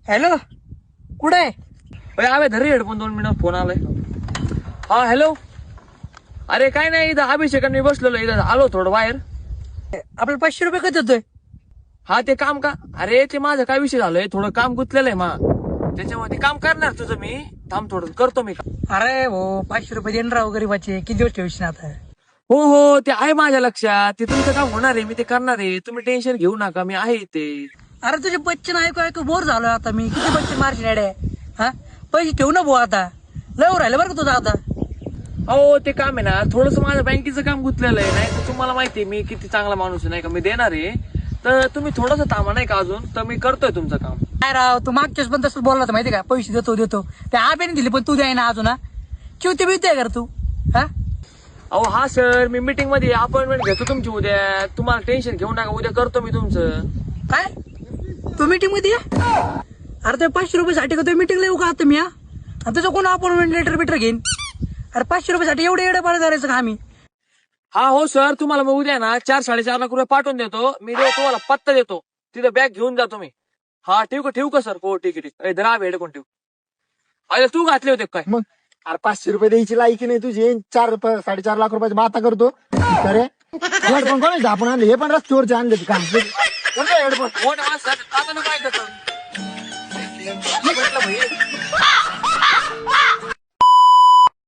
Hello, कुठे आहे? आवे धरी हेडफोन 2 मिनिट फोन आलाय. हा हॅलो. अरे काय नाही, इथं अभिषेकांनी मी बसलेलो, इथं आलो थोडं बाहेर. आपल्याला 500 रुपये कधी देतोय? हा ते काम का, अरे ते माझं काय विषय झालंय, थोडं काम गुंतलेलं आहे मा, त्याच्यामध्ये काम करणार तुझं मी. थांब थोडं करतो मी काम. अरे हो, 500 रुपये देणार राव गरीबाचे. किती दिवस ठेवशील आता? हो हो, ते आहे माझ्या लक्षात. ते तुमचं काम होणार आहे, मी ते करणार आहे. तुम्ही टेन्शन घेऊ नका, मी आहे इथे. अरे तुझे बच्चन ऐकू ऐकू बोर झालोय आता मी. किती बच्चन मारशील येड्या? हा, पैसे ठेवू ना भाऊ आता. लव राहिलं बरं का तुझं आता. हो ते काम आहे ना, थोडस माझं बँकेचं काम गुंतलेलं आहे. नाही तर तुम्हाला माहिती आहे मी किती चांगला माणूस आहे, नाही का. मी देणार आहे, तर तुम्ही थोडस थांबा, नाही का. अजून तर मी करतोय तुमचं काम. काय राव, तू मागच्याच पण तसंच बोलला होता माहिती का? पैसे देतो त्या आब्याने दिले पण तू द्याय ना अजून. चिवते बिवते कर तू. हा, अहो हा सर, मी मीटिंग मध्ये अपॉइंटमेंट घेतो तुमची उद्या. तुम्हाला टेन्शन घेऊ नका, उद्या करतो मी तुमचं. काय तू मीटिंग मध्ये ये? अरे ते 500 रुपये साठी का तू मीटिंगला येऊ का आता मी? आणि तुझं कोण अपॉइंटमेंट लेटर बिटर घेईन? अरे 500 रुपये साठी एवढे एवढे पाळत करायचं का आम्ही? हा हो सर, तुम्हाला मग उद्या ना 4-4.5 लाख रुपये पाठवून देतो मी. तुम्हाला पत्ता देतो, तिथं बॅग घेऊन जा तुम्ही. हा ठेवू का सर? हो ठीक आहे. धरा हेडफोन ठेवू. अरे तू घातले होते काय? मग अरे 500 रुपये द्यायची लायकी नाही तुझी. 4-4.5 लाख रुपयाची बाता करतो. अरे हेडफोन कोणाचे आपण आणले? हे पण रस्त्यावरचे आणले हेडफोन. मोठ्या माणसाचं आता काय करतो? म्हटलं भाई